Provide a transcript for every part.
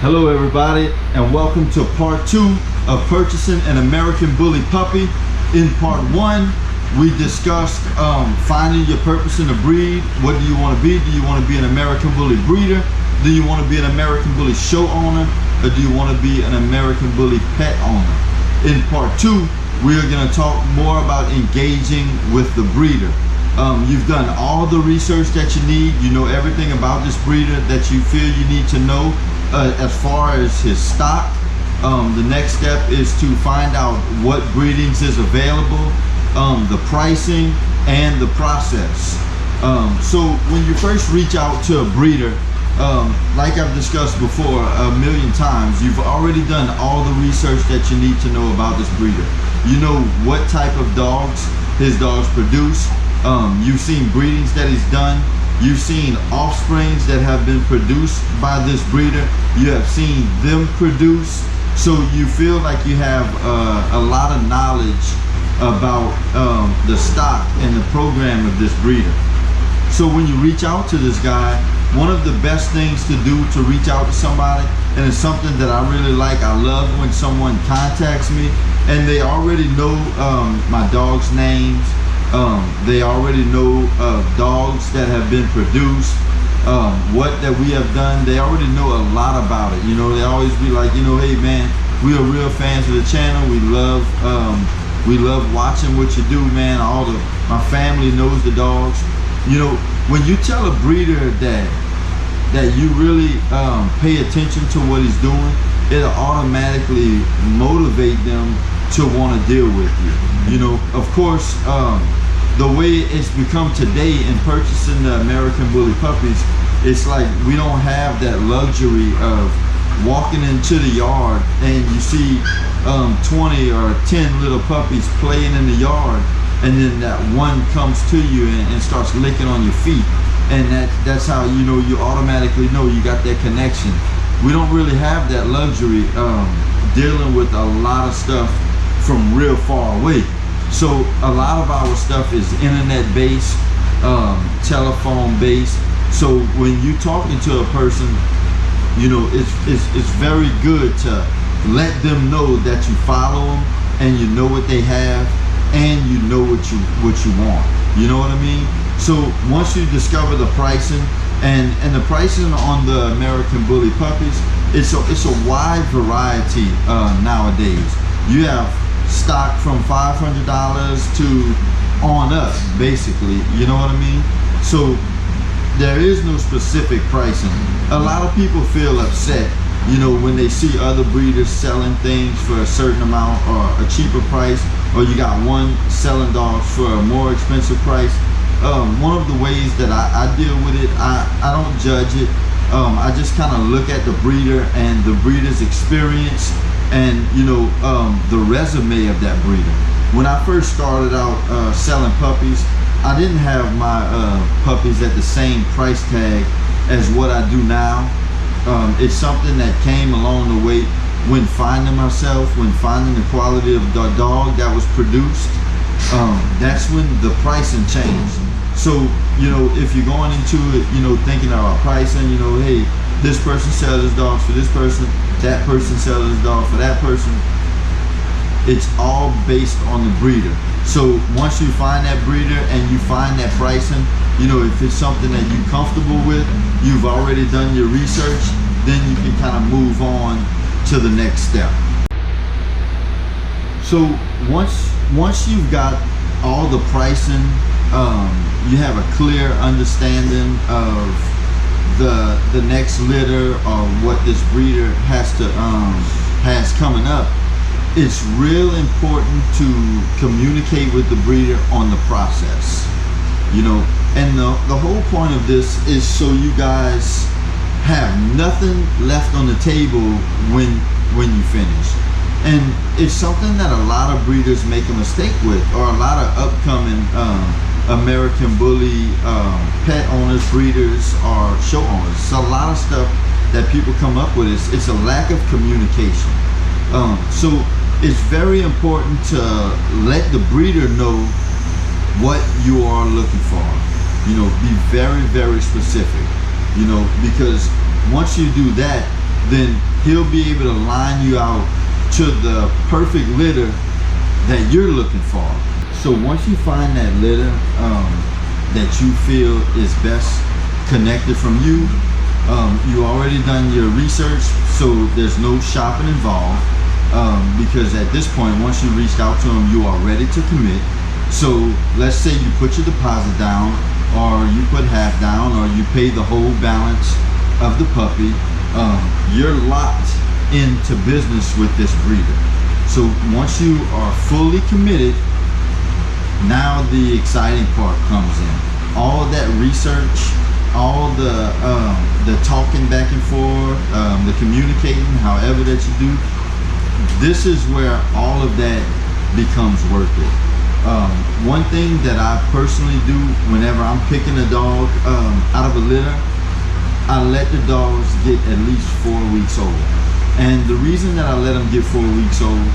Hello everybody, and welcome to part 2 of purchasing an American Bully puppy. In part 1, we discussed finding your purpose in the breed. What do you want to be? Do you want to be an American Bully breeder? Do you want to be an American Bully show owner? Or do you want to be an American Bully pet owner? In part 2, we are going to talk more about engaging with the breeder. You've done all the research that you need. You know everything about this breeder that you feel you need to know. As far as his stock, the next step is to find out what breedings is available, the pricing, and the process. So when you first reach out to a breeder, like I've discussed before a million times, you've already done all the research that you need to know about this breeder. You know what type of dogs his dogs produce. You've seen breedings that he's done. You've seen offsprings that have been produced by this breeder. You have seen them produce. So you feel like you have a lot of knowledge about the stock and the program of this breeder. So when you reach out to this guy, one of the best things to do to reach out to somebody, and it's something that I really like, I love when someone contacts me and they already know my dog's names. They already know dogs that have been produced, what that we have done. They already know a lot about it. You know, they always be like, you know, hey man, we are real fans of the channel. We love watching what you do, man. My family knows the dogs. You know, when you tell a breeder that you really pay attention to what he's doing, it'll automatically motivate them to want to deal with you. You know, of course, the way it's become today in purchasing the American Bully puppies, it's like we don't have that luxury of walking into the yard and you see 20 or 10 little puppies playing in the yard, and then that one comes to you and starts licking on your feet, and that's how you know, you automatically know you got that connection. We don't really have that luxury dealing with a lot of stuff from real far away. So a lot of our stuff is internet based, telephone based. So when you're talking to a person, you know, it's very good to let them know that you follow them and you know what they have and you know what you want. You know what I mean? So once you discover the pricing and the pricing on the American Bully puppies, it's a wide variety nowadays. You have stock from $500 to on up, basically. You know what I mean? So there is no specific pricing. A lot of people feel upset, you know, when they see other breeders selling things for a certain amount or a cheaper price, or you got one selling dogs for a more expensive price. One of the ways that I deal with it, I don't judge it. I just kind of look at the breeder and the breeder's experience and, you know, the resume of that breeder. When I first started out selling puppies, I didn't have my puppies at the same price tag as what I do now. It's something that came along the way when finding myself, when finding the quality of the dog that was produced. That's when the pricing changed. So, you know, if you're going into it, you know, thinking about pricing, you know, hey, this person sells his dogs for this person, that person sells his dog for that person. It's all based on the breeder. So once you find that breeder and you find that pricing, you know, if it's something that you're comfortable with, you've already done your research, then you can kind of move on to the next step. So once you've got all the pricing, you have a clear understanding of the next litter or what this breeder has coming up. It's real important to communicate with the breeder on the process, you know, and the whole point of this is so you guys have nothing left on the table when you finish. And it's something that a lot of breeders make a mistake with, or a lot of upcoming American Bully pet owners, breeders, or show owners. It's a lot of stuff that people come up with. It's a lack of communication. So it's very important to let the breeder know what you are looking for. You know, be very, very specific. You know, because once you do that, then he'll be able to line you out to the perfect litter that you're looking for. So once you find that litter that you feel is best connected from you, you already done your research, so there's no shopping involved, because at this point, once you reached out to them, you are ready to commit. So let's say you put your deposit down, or you put half down, or you pay the whole balance of the puppy. You're locked into business with this breeder. So once you are fully committed, now the exciting part comes in. All of that research, all the talking back and forth, the communicating, however that you do, this is where all of that becomes worth it. One thing that I personally do whenever I'm picking a dog out of a litter, I let the dogs get at least 4 weeks old. And the reason that I let them get 4 weeks old,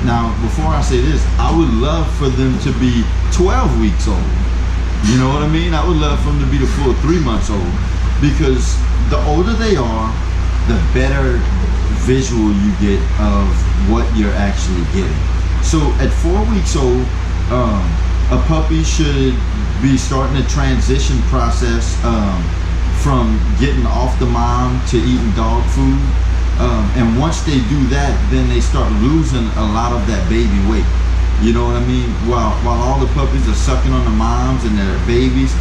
now before I say this, I would love for them to be 12 weeks old. You know what I mean? I would love for them to be the full 3 months old, because the older they are, the better visual you get of what you're actually getting. So at 4 weeks old, a puppy should be starting a transition process from getting off the mom to eating dog food. And once they do that, then they start losing a lot of that baby weight. You know what I mean? While all the puppies are sucking on the moms and their babies,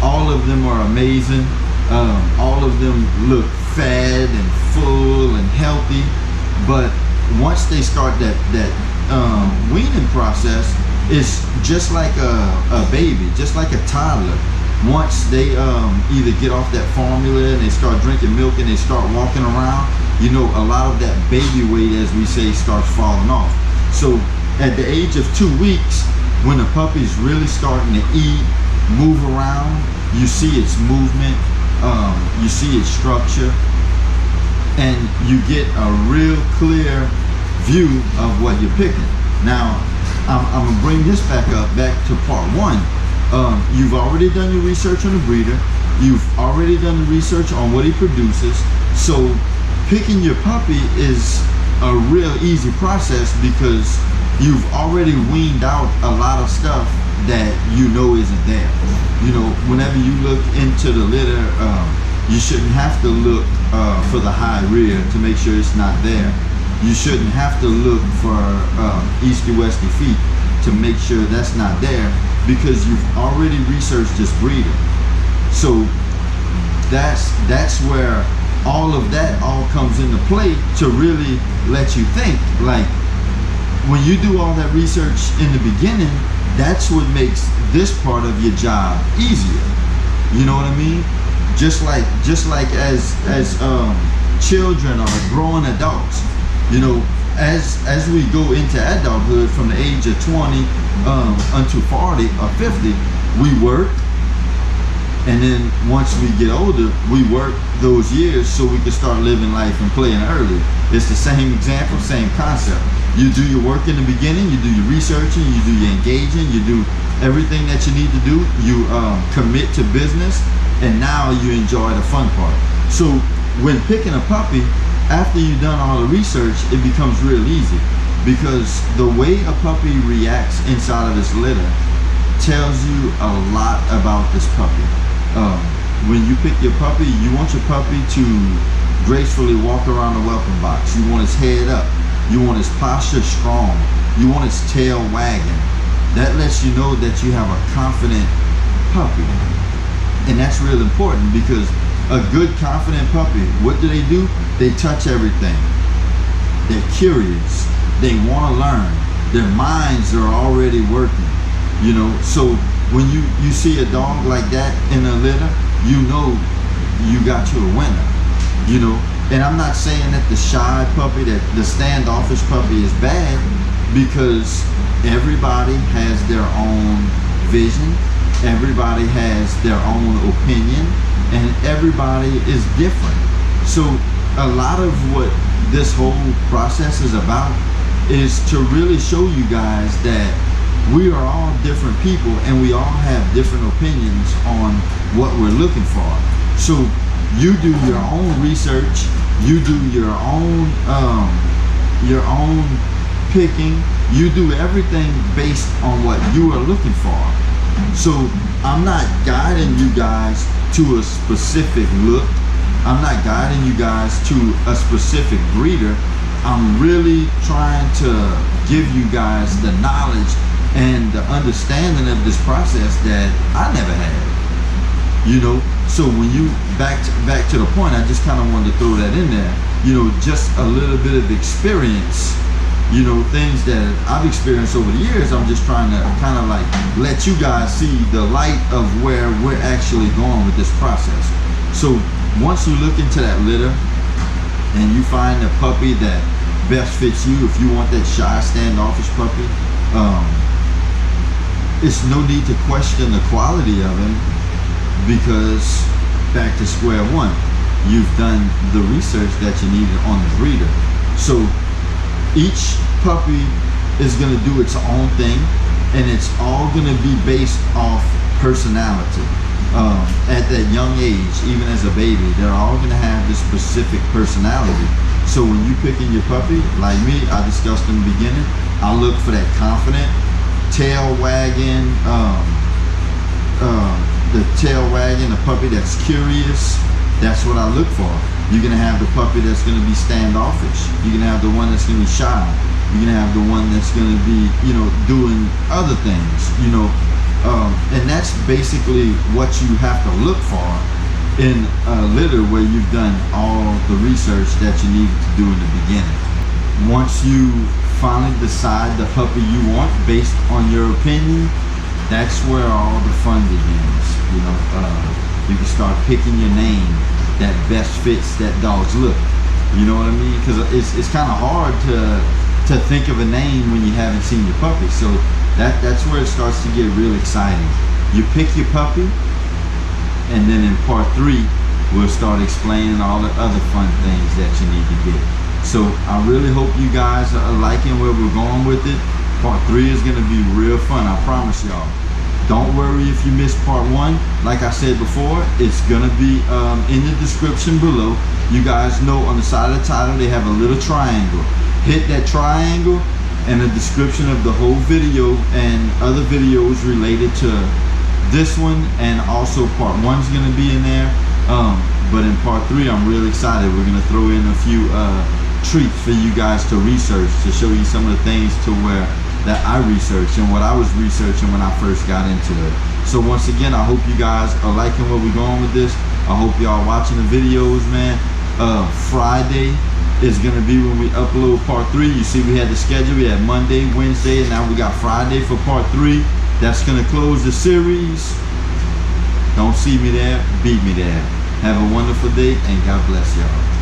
all of them are amazing. All of them look fed and full and healthy. But once they start that weaning process, it's just like a baby, just like a toddler. Once they either get off that formula and they start drinking milk and they start walking around, you know, a lot of that baby weight, as we say, starts falling off. So at the age of 2 weeks, when the puppy's really starting to eat, move around, you see its movement, you see its structure, and you get a real clear view of what you're picking. Now, I'm gonna bring this back to part 1. You've already done your research on the breeder. You've already done the research on what he produces. So picking your puppy is a real easy process, because you've already weaned out a lot of stuff that you know isn't there. You know, whenever you look into the litter, you shouldn't have to look for the high rear to make sure it's not there. You shouldn't have to look for easty-westy feet to make sure that's not there, because you've already researched this breeder. So that's where all of that all comes into play to really let you think. Like, when you do all that research in the beginning, that's what makes this part of your job easier. You know what I mean? Just like as children or growing adults, you know, as we go into adulthood from the age of 20 unto 40 or 50, we work. And then once we get older, we work those years so we can start living life and playing early. It's the same example, same concept. You do your work in the beginning, you do your researching, you do your engaging, you do everything that you need to do. You commit to business, and now you enjoy the fun part. So when picking a puppy, after you've done all the research, it becomes real easy, because the way a puppy reacts inside of this litter tells you a lot about this puppy. When you pick your puppy, you want your puppy to gracefully walk around the welcome box. You want his head up. You want his posture strong. You want his tail wagging. That lets you know that you have a confident puppy. And that's real important, because a good confident puppy, what do? They touch everything. They're curious. They want to learn. Their minds are already working. You know, so when you see a dog like that in a litter, you know you got you a winner. You know, and I'm not saying that the shy puppy, that the standoffish puppy is bad, because everybody has their own vision, everybody has their own opinion, and everybody is different. So a lot of what this whole process is about is to really show you guys that we are all different people, and we all have different opinions on what we're looking for. So you do your own research, You do your own picking. You do everything based on what you are looking for. So I'm not guiding you guys to a specific look. I'm not guiding you guys to a specific breeder. I'm really trying to give you guys the knowledge and the understanding of this process that I never had. You know, so when you back to the point, I just kind of wanted to throw that in there. You know, just a little bit of experience. You know, things that I've experienced over the years. I'm just trying to kind of like let you guys see the light of where we're actually going with this process. So once you look into that litter and you find a puppy that best fits you, if you want that shy, standoffish puppy, it's no need to question the quality of him, because back to square one, you've done the research that you needed on the breeder. So each puppy is going to do its own thing, and it's all going to be based off personality. At that young age, even as a baby, they're all going to have this specific personality. So when you picking your puppy, like me, I discussed in the beginning, I look for that confident, tail wagging, the tail wagging, the puppy that's curious. That's what I look for. You're going to have the puppy that's going to be standoffish. You're going to have the one that's going to be shy. You're going to have the one that's going to be, you know, doing other things, you know. And that's basically what you have to look for in a litter where you've done all the research that you needed to do in the beginning. Once you finally decide the puppy you want based on your opinion, that's where all the fun begins. You know, you can start picking your name that best fits that dog's look. You know what I mean? Because it's kind of hard to think of a name when you haven't seen your puppy. So that's where it starts to get real exciting. You pick your puppy, and then in part 3, we'll start explaining all the other fun things that you need to get. So I really hope you guys are liking where we're going with it. Part 3 is going to be real fun, I promise y'all. Don't worry if you missed part 1. Like I said before, it's going to be in the description below. You guys know on the side of the title, they have a little triangle. Hit that triangle, and a description of the whole video and other videos related to this one, and also part 1's going to be in there. But in part 3, I'm really excited. We're going to throw in a few treats for you guys to research, to show you some of the things to where that I researched and what I was researching when I first got into it. So once again, I hope you guys are liking where we're going with this. I hope y'all watching the videos, man. Friday is going to be when we upload part 3. You see we had the schedule. We had Monday, Wednesday, and now we got Friday for part 3. That's going to close the series. Don't see me there, beat me there. Have a wonderful day, and God bless y'all.